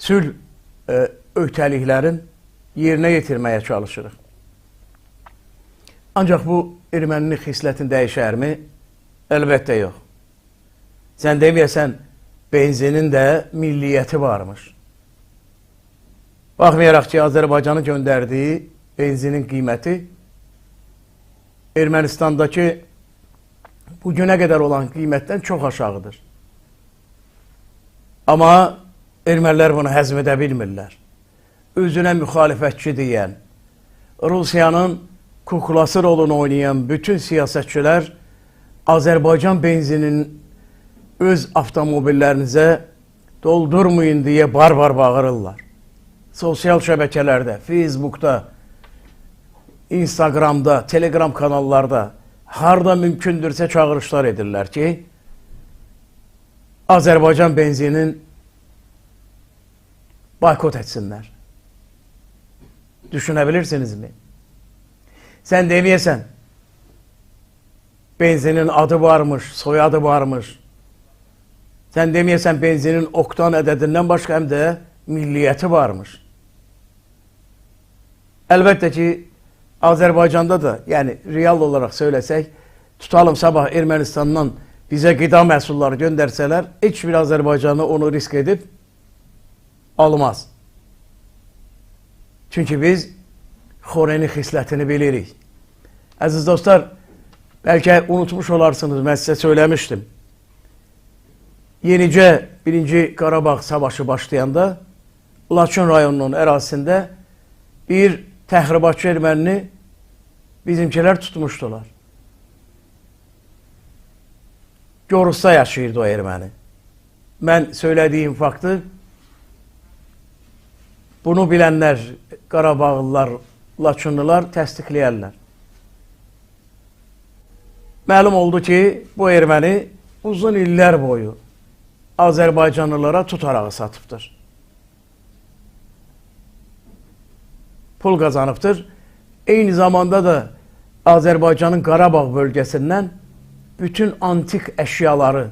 sülh öhdəliklərin yerinə yetirməyə çalışırıq. Ancaq bu erməninin xislətini dəyişərmi? Əlbəttə yox. Sən deməyəsən, benzinin də milliyyəti varmış. Baxmayaraq ki, Azərbaycanın göndərdiyi benzinin qiyməti Ermənistandakı bu günə qədər olan qiymətdən çox aşağıdır. Amma ermənilər bunu həzm edə bilmirlər. Özünə müxalifətçi deyən, Rusiyanın kuklası rolunu oynayan bütün siyasətçilər Azərbaycan benzinin öz avtomobillərinizə doldurmayın deyə bar-bar bağırırlar. Sosial şəbəkələrdə, Facebookda, Instagramda, Telegram kanallarda harda mümkündürsə çağırışlar edirlər ki, Azərbaycan benzinin boykot etsinlər. Düşünebilirsinizmi? Sən deməyəsən, benzinin adı varmış, soyadı varmış. Sən deməyəsən, benzinin oktan ədədindən başqa həm də milliyyəti varmış. Əlbəttə ki, Azərbaycanda da, yəni real olaraq söyləsək, tutalım sabah Ermənistandan bizə qida məhsulları göndərsələr, heç bir Azərbaycanlı onu risk edib almaz. Çünki biz xoreni xislətini bilirik. Əziz dostlar, bəlkə unutmuş olarsınız, mən sizə söyləmişdim. Yenicə 1-ci Qarabağ savaşı başlayanda Laçın rayonunun ərazisində bir təxribatçı ermənini bizimkilər tutmuşdular. Gorusda yaşayırdı o erməni. Mən söylədiyim faktı bunu bilənlər, Qarabağlılar, Laçınlılar təsdiqləyərlər. Məlum oldu ki, bu erməni uzun illər boyu Azərbaycanlılara tutarağı satıbdır. Pul qazanıbdır. Eyni zamanda da Azərbaycanın Qarabağ bölgəsindən bütün antik əşyaları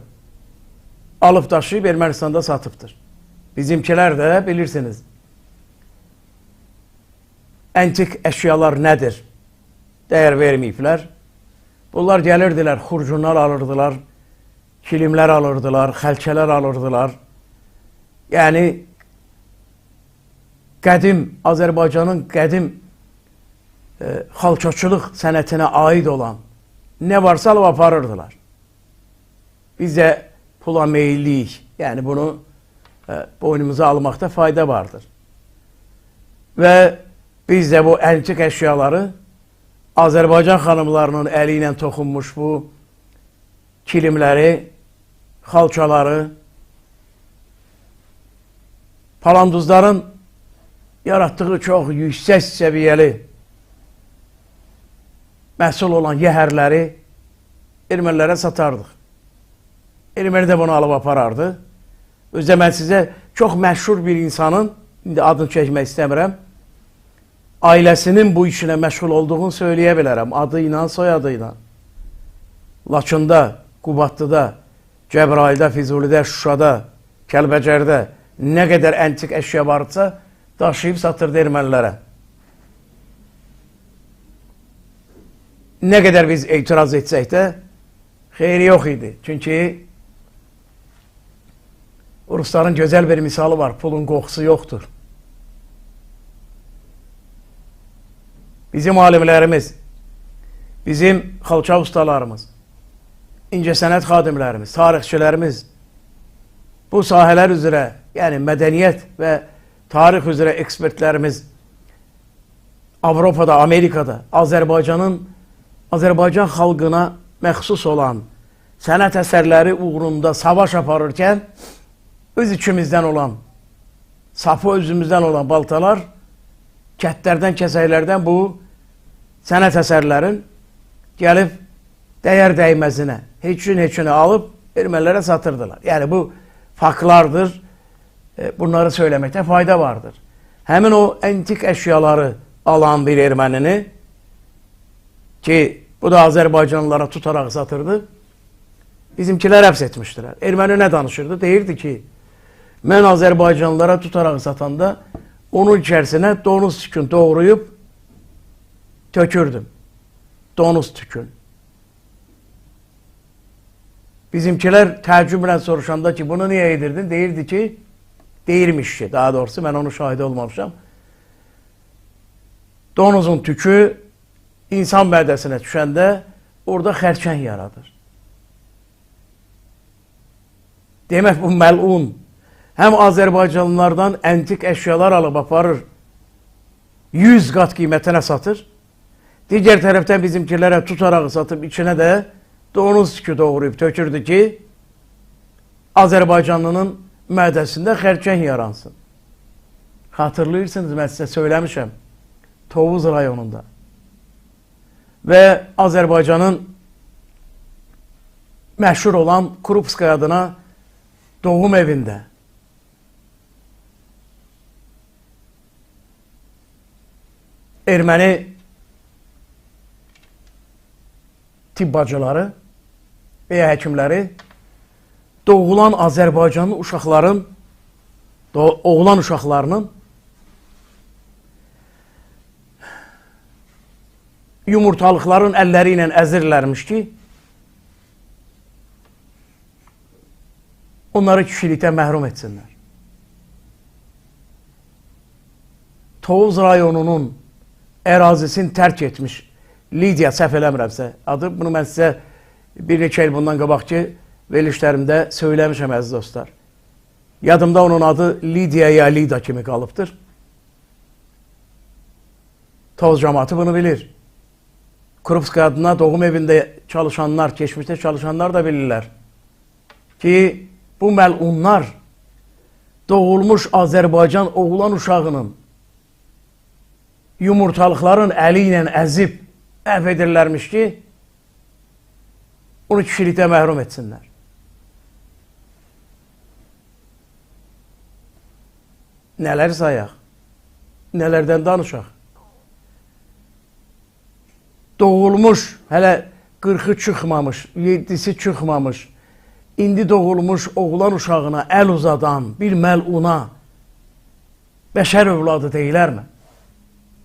alıb daşıyıb Ermənistanda satıbdır. Bizimkilər də bilirsiniz. Antik əşyalar nədir? Dəyər verməyiblər. Bunlar gəlirdilər, xurcunlar alırdılar, kilimlər alırdılar, xəlçələr alırdılar. Yəni, Azərbaycanın qədim xalçaçılıq sənətinə aid olan nə varsa alıb aparırdılar. Biz də pula meyilliyik. Yəni, bunu boynumuza almaqda fayda vardır. Və biz də bu antik əşyaları Azərbaycan xanımlarının əli ilə toxunmuş bu kilimləri, xalçaları, palanduzların yaratdığı çox yüksək səviyyəli məhsul olan yəhərləri ermənilərə satardıq. Erməni də bunu alıb aparardı. Özdə mən sizə çox məşhur bir insanın, indi adını çəkmək istəmirəm, ailəsinin bu işinə məşğul olduğunu söyləyə bilərəm. Adı ilə, soyadı ilə. Laçında, Qubadlıda, Cəbrayılda, Füzulidə, Şuşada, Kəlbəcərdə nə qədər antik əşya varsa daşıyıb satırdı ermənilərə. Nə qədər biz etiraz etsək də xeyri yox idi. Çünki Rusların gözəl bir misalı var, pulun qoxusu yoxdur. Bizim alimlərimiz, bizim xalça ustalarımız, incəsənət xadimlərimiz, tarixçilərimiz bu sahələr üzrə, yəni mədəniyyət və tarix üzrə ekspertlərimiz Avropada, Amerikada, Azərbaycan xalqına məxsus olan sənət əsərləri uğrunda savaş aparırkən öz içimizdən olan, sapı özümüzdən olan baltalar kətlərdən, kəsəklərdən bu sənət əsərlərin gəlib dəyər dəyməzinə, heç-heç-heç alıb ermənilərə satırdılar. Yəni bu faktlardır, bunları söyləməkdə fayda vardır. Həmin o antik əşyaları alan bir ermənini ki, bu da Azərbaycanlılara tutaraq satırdı, bizimkilər həbs etmişdilər. Erməni nə danışırdı? Deyirdi ki, Mən Azərbaycanlılara tutaraq satanda onun içərisinə donuz tükün doğrayıb tökürdüm. Donuz tükün. Bizimkiler təəccüblə soruşanda ki, bunu niye yedirdin? Deyirdi ki, deyirmiş ki, daha doğrusu ben onun şahidi olmamışam. Donuzun tükü insan bədəsinə düşəndə orada xərçəng yaradır. Demək bu məlun həm Azərbaycanlılardan antik əşyalar alıb aparır, 100 qat qiymətinə satır. Digər tərəfdən bizimkilərə tutarağı satıb içinə də donuz tükü doğrayıb tökürdü ki, Azərbaycanlının mədəsində xərçəng yaransın. Xatırlayırsınız, mən sizə söyləmişəm. Tovuz rayonunda. Və Azərbaycanın məşhur olan Krupskaya adına doğum evində erməni tibb bacıları veya həkimləri doğulan Azərbaycanlı oğlan uşaqlarının yumurtalıqların əlləri ilə əzirlərmiş ki, onları kişilikdən məhrum etsinlər. Tovuz rayonunun ərazisini tərk etmiş Lidiya, səhv eləmirəmsə adı, bunu mən sizə bir neçə il bundan qabaqki verilişlərimdə söyləmişəm əziz dostlar. Yadımda onun adı Lidiya ya Lida kimi qalıbdır. Tovuz cəmaatı bunu bilir. Krupskaya adına doğum evində çalışanlar, keçmişdə çalışanlar da bilirlər ki, bu məlunlar doğulmuş Azərbaycan oğlan uşağının yumurtalıqların əli ilə əzib əhv edirlərmiş ki, onu kişilikdə məhrum etsinlər. Nələr sayaq? Nələrdən danışaq? Doğulmuş, hələ 40'ı çıxmamış, 7'si çıxmamış, indi doğulmuş oğlan uşağına əl uzadan bir məluna bəşər övladı deyilərmi?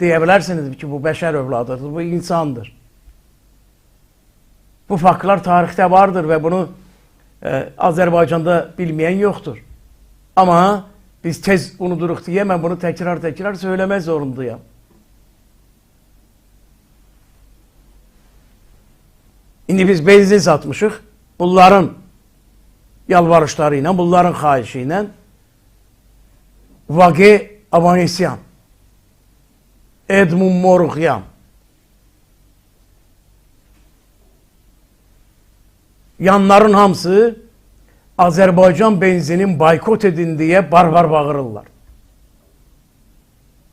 Deyə bilərsiniz ki, bu bəşər övladıdır, bu insandır. Bu faktlar tarixdə vardır və bunu Azərbaycanda bilməyən yoxdur. Amma biz tez unuduruq deyə mən bunu təkrar söyləmək zorundayım. İndi biz benzin satmışıq, bunların yalvarışları ilə, bunların xahişi ilə Vage Avanesyan, Edmund Moruxyan, yanların hamısı Azərbaycan benzinin baykot edin deyə barbar bağırırlar.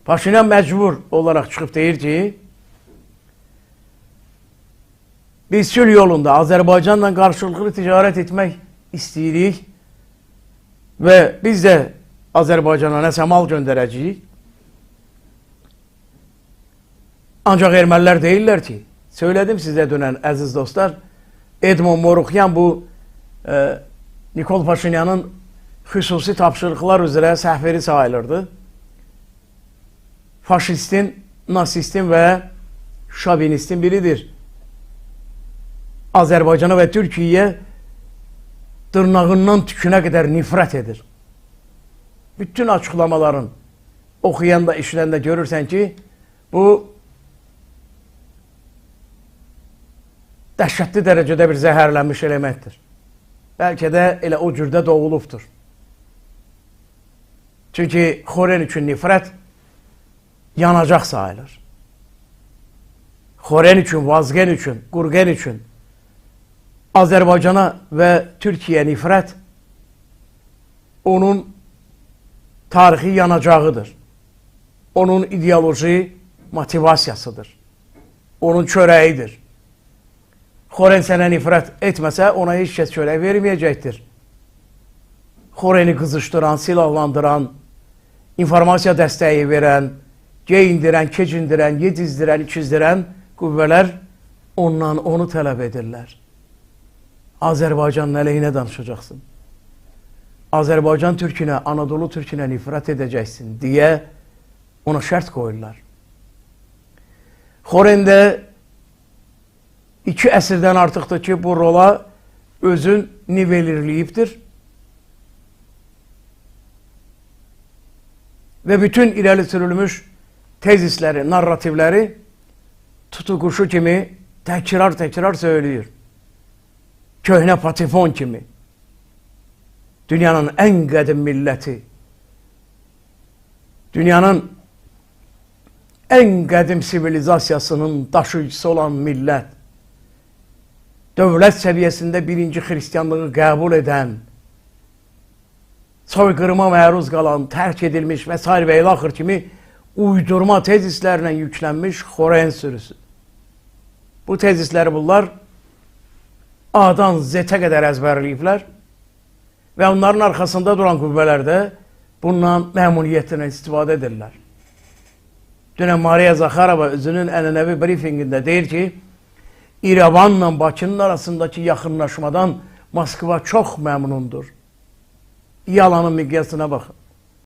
Paşinyan məcbur olaraq çıxıb deyir ki, biz sülh yolunda Azərbaycanla qarşılıqlı ticarət etmək istəyirik və biz də Azərbaycana nəsə mal göndərəcəyik. Ancaq ermənilər deyirlər ki, söylədim sizə dönən əziz dostlar, Edmund Moruxyan bu Nikol Paşinyanın xüsusi tapşırıqlar üzrə səhveri sayılırdı. Faşistin, nasistin və şovinistin biridir. Azərbaycana və Türkiyəyə dırnağından tükünə qədər nifrət edir. Bütün açıqlamaların oxuyanda, işləndə görürsən ki, bu dəhşətli dərəcədə bir zəhərlənmiş elementdir. Bəlkə də elə o cürdə doğulubdur. Çünki xoren üçün nifrət yanacaq sayılır. Xoren üçün, vazgen üçün, qurgen üçün Azərbaycana və Türkiyə nifrət onun tarixi yanacağıdır. Onun ideoloji motivasiyasıdır. Onun çörəyidir. Xoren sənə nifrət etməsə, ona heç kəs çörək verməyəcəkdir. Xoreni qızışdıran, silahlandıran, informasiya dəstəyi verən, geyindirən, kecindirən, yedizdirən, ikizdirən qüvvələr ondan onu tələb edirlər. Azərbaycanın əleyhinə danışacaqsın. Azərbaycan türkünə, Anadolu türkünə nifrət edəcəksin deyə ona şərt qoyurlar. Xoren də 2 əsrdən artıqdır ki, bu rola özün nivelirləyibdir. Və bütün irəli sürülmüş tezisləri, narrativləri tutuquşu kimi təkrar söylüyor. Köhnə patifon kimi. Dünyanın ən qədim milləti, dünyanın ən qədim sivilizasiyasının daşıyıcısı olan millət, dövlət səviyyəsində birinci xristiyanlığı qəbul edən, soyqırıma məruz qalan, tərk edilmiş və s. və ilaxır kimi uydurma tezislərlə yüklənmiş Xoren sürüsü. Bu tezisləri bunlar A-dan Z-ə qədər əzbərləyiblər və onların arxasında duran qüvvələr də bundan məmnuniyyətlə istifadə edirlər. Dünən Mariya Zaxarova özünün ənənəvi briefingində deyir ki, İrəvanla Bakının arasındakı yaxınlaşmadan Moskva çox məmnundur. Yalanın miqyasına baxın.